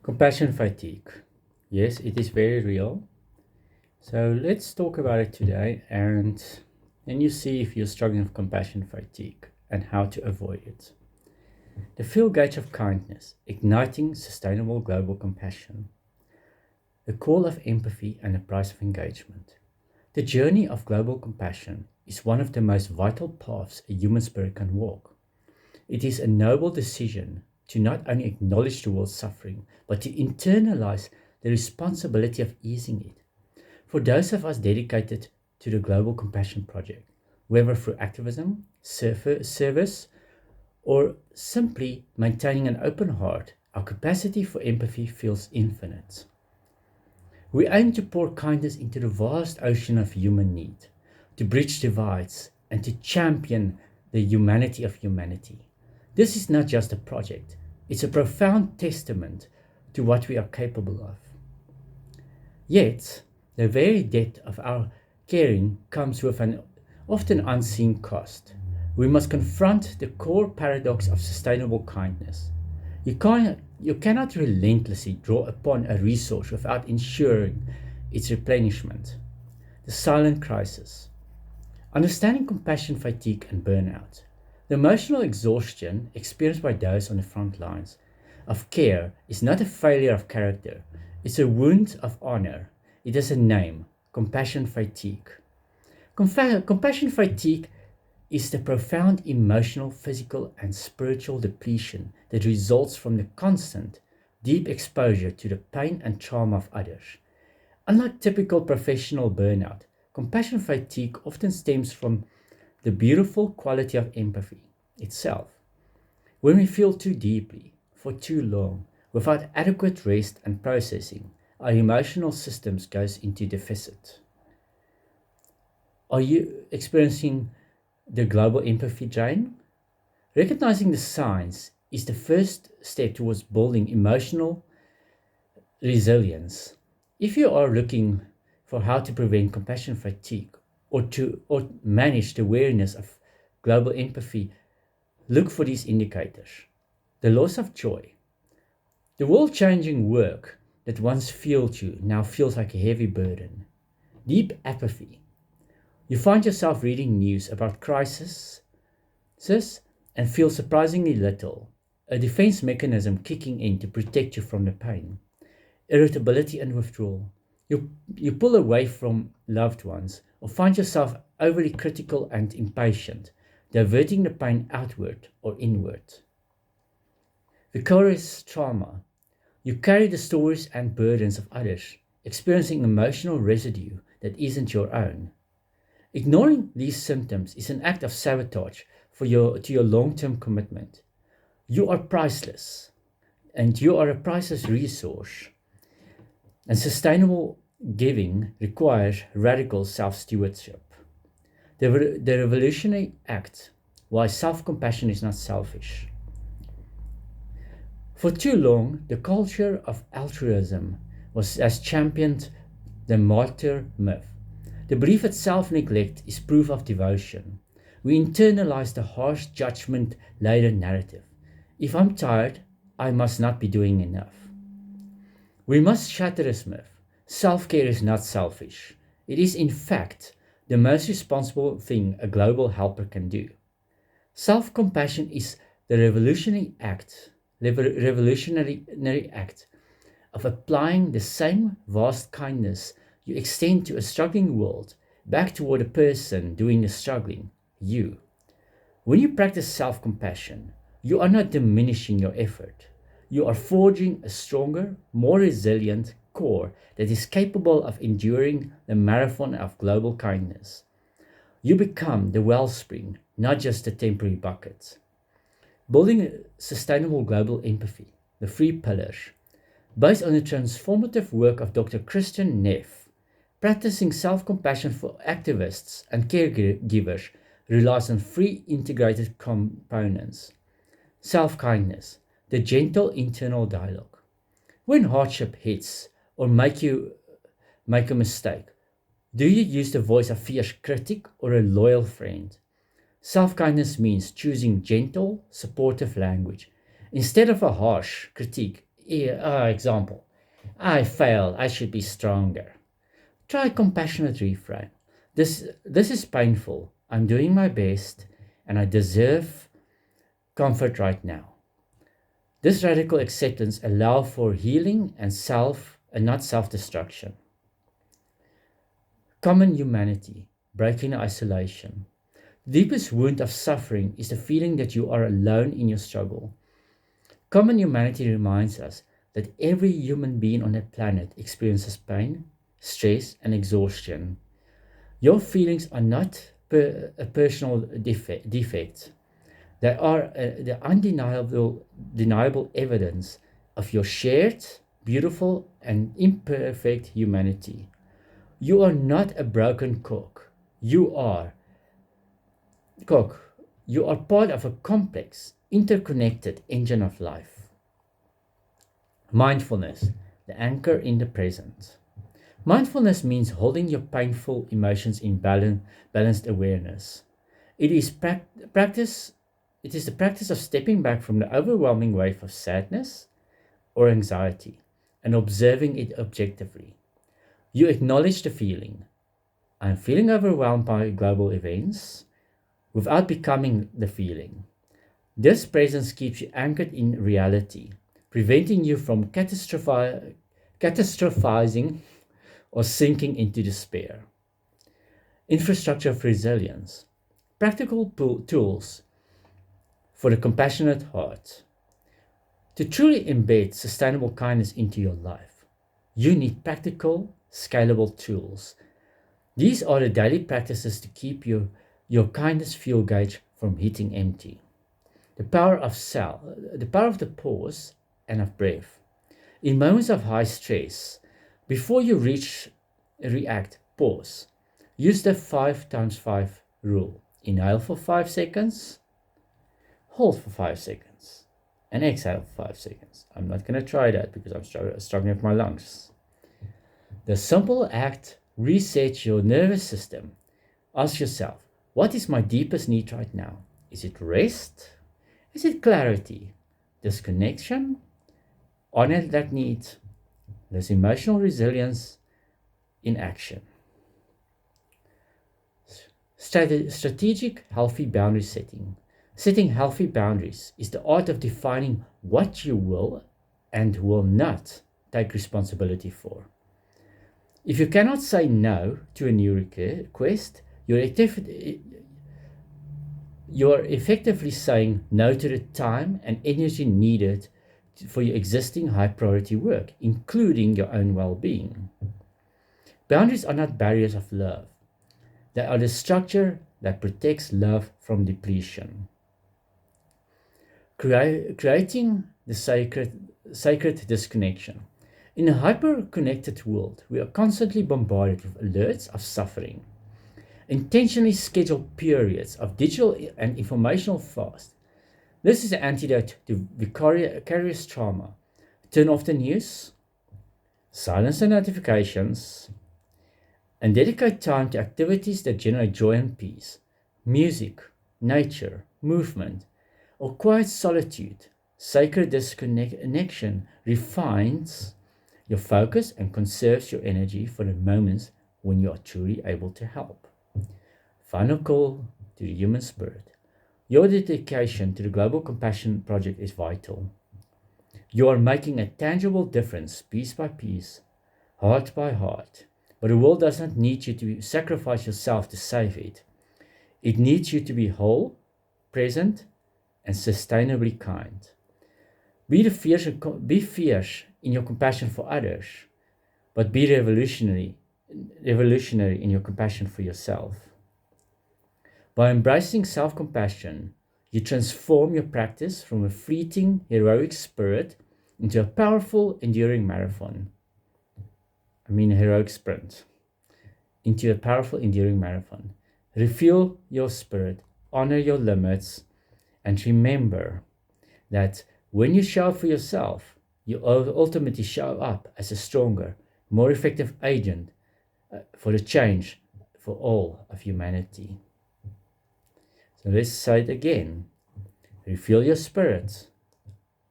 Compassion fatigue. Yes, it is very real. So let's talk about it today and then you see if you're struggling with compassion fatigue and how to avoid it. The fuel gauge of kindness, igniting sustainable global compassion. The call of empathy and the price of engagement. The journey of global compassion is one of the most vital paths a human spirit can walk. It is a noble decision to not only acknowledge the world's suffering, but to internalize the responsibility of easing it. For those of us dedicated to the Global Compassion Project, whether through activism, service, or simply maintaining an open heart, our capacity for empathy feels infinite. We aim to pour kindness into the vast ocean of human need, to bridge divides, and to champion the humanity of humanity. This is not just a project, it's a profound testament to what we are capable of. Yet, the very depth of our caring comes with an often unseen cost. We must confront the core paradox of sustainable kindness. You cannot relentlessly draw upon a resource without ensuring its replenishment. The silent crisis. Understanding compassion fatigue and burnout. The emotional exhaustion experienced by those on the front lines of care is not a failure of character, it's a wound of honor. It has a name: compassion fatigue. Compassion fatigue is the profound emotional, physical, and spiritual depletion that results from the constant, deep exposure to the pain and trauma of others. Unlike typical professional burnout, compassion fatigue often stems from the beautiful quality of empathy itself. When we feel too deeply, for too long, without adequate rest and processing, our emotional systems goes into deficit. Are you experiencing the global empathy drain? Recognizing the signs is the first step towards building emotional resilience. If you are looking for how to prevent compassion fatigue or manage the awareness of global empathy, look for these indicators. The loss of joy. The world-changing work that once fueled you now feels like a heavy burden. Deep apathy. You find yourself reading news about crisis and feel surprisingly little, a defense mechanism kicking in to protect you from the pain. Irritability and withdrawal. You pull away from loved ones or find yourself overly critical and impatient, diverting the pain outward or inward. Vicarious trauma. You carry the stories and burdens of others, experiencing emotional residue that isn't your own. Ignoring these symptoms is an act of sabotage to your long-term commitment. You are priceless, and you are a priceless resource. And sustainable giving requires radical self-stewardship. The revolutionary act why self-compassion is not selfish. For too long, the culture of altruism has championed the martyr myth. The belief that self-neglect is proof of devotion. We internalize the harsh judgment-laden narrative. If I'm tired, I must not be doing enough. We must shatter this myth. Self-care is not selfish. It is, in fact, the most responsible thing a global helper can do. Self-compassion is the revolutionary act of applying the same vast kindness you extend to a struggling world back toward a person doing the struggling, you. When you practice self-compassion, you are not diminishing your effort. You are forging a stronger, more resilient core that is capable of enduring the marathon of global kindness. You become the wellspring, not just a temporary bucket. Building a sustainable global empathy, the three pillars. Based on the transformative work of Dr. Christian Neff, practicing self-compassion for activists and caregivers relies on three integrated components. Self-kindness, the gentle internal dialogue. When hardship hits or make a mistake, do you use the voice of fierce critic or a loyal friend? Self-kindness means choosing gentle, supportive language. Instead of a harsh critique, Example, I failed, I should be stronger. Try compassionate reframe. This is painful. I'm doing my best and I deserve comfort right now. This radical acceptance allows for healing and not self-destruction. Common humanity, breaking isolation. The deepest wound of suffering is the feeling that you are alone in your struggle. Common humanity reminds us that every human being on the planet experiences pain, stress, and exhaustion. Your feelings are not a personal defect. They are the undeniable evidence of your shared, beautiful, and imperfect humanity. You are not a broken cook. Cook. You are part of a complex, interconnected engine of life. Mindfulness, the anchor in the present. Mindfulness means holding your painful emotions in balanced awareness. It is practice. It is the practice of stepping back from the overwhelming wave of sadness or anxiety and observing it objectively. You acknowledge the feeling. I'm feeling overwhelmed by global events without becoming the feeling. This presence keeps you anchored in reality, preventing you from catastrophizing or sinking into despair. Infrastructure of resilience. Practical tools for the compassionate heart. To truly embed sustainable kindness into your life, you need practical, scalable tools. These are the daily practices to keep your kindness fuel gauge from hitting empty. The power of the pause and of breath. In moments of high stress, before you react, pause. Use the 5 times 5 rule. Inhale for 5 seconds, hold for 5 seconds, and exhale for 5 seconds. I'm not going to try that because I'm struggling with my lungs. The simple act resets your nervous system. Ask yourself, what is my deepest need right now? Is it rest? Is it clarity? Disconnection? Honor that need. There's emotional resilience in action. Strategic, healthy boundary setting. Setting healthy boundaries is the art of defining what you will and will not take responsibility for. If you cannot say no to a new request, you're effectively saying no to the time and energy needed for your existing high priority work, including your own well-being. Boundaries are not barriers of love. They are the structure that protects love from depletion. Creating the sacred disconnection. In a hyper-connected world, we are constantly bombarded with alerts of suffering. Intentionally schedule periods of digital and informational fast. This is the antidote to vicarious trauma. Turn off the news, silence the notifications, and dedicate time to activities that generate joy and peace. Music, nature, movement, or quiet solitude. Sacred disconnection refines your focus and conserves your energy for the moments when you are truly able to help. Final call to the human spirit. Your dedication to the Global Compassion Project is vital. You are making a tangible difference piece by piece, heart by heart. But the world does not need you to sacrifice yourself to save it. It needs you to be whole, present, and sustainably kind. Be fierce in your compassion for others, but be revolutionary in your compassion for yourself. By embracing self-compassion, you transform your practice from a fleeting, heroic spirit into a powerful, enduring marathon. A heroic sprint. Into a powerful, enduring marathon. Refuel your spirit, honor your limits, and remember that when you show up for yourself, you ultimately show up as a stronger, more effective agent for the change for all of humanity. So let's say it again. Refuel your spirit,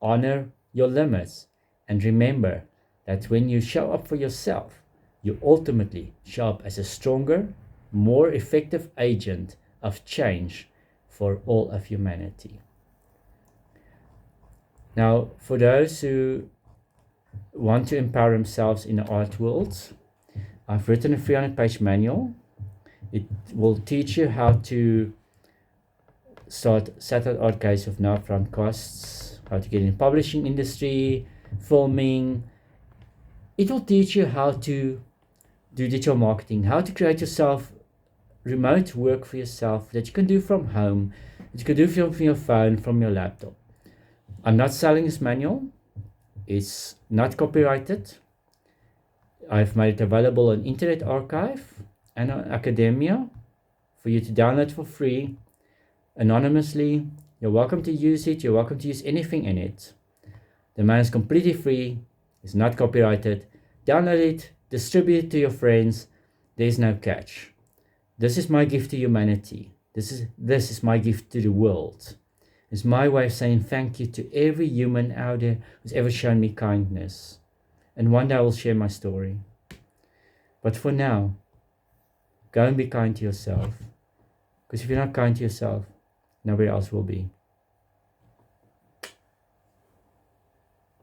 honor your limits, And remember that when you show up for yourself, you ultimately show up as a stronger, more effective agent of change for all of humanity. Now, for those who want to empower themselves in the art world, I've written a 300-page manual. It will teach you how to start satellite art galleries with no upfront costs, how to get in the publishing industry, filming. It will teach you how to do digital marketing, how to create yourself remote work for yourself that you can do from home, that you can do from your phone, from your laptop. I'm not selling this manual. It's not copyrighted. I've made it available on Internet Archive and on Academia for you to download for free, anonymously. You're welcome to use it. You're welcome to use anything in it. The manual is completely free. It's not copyrighted. Download it, distribute it to your friends. There's no catch. This is my gift to humanity. This is my gift to the world. It's my way of saying thank you to every human out there who's ever shown me kindness. And one day I will share my story. But for now, go and be kind to yourself. Because if you're not kind to yourself, nobody else will be.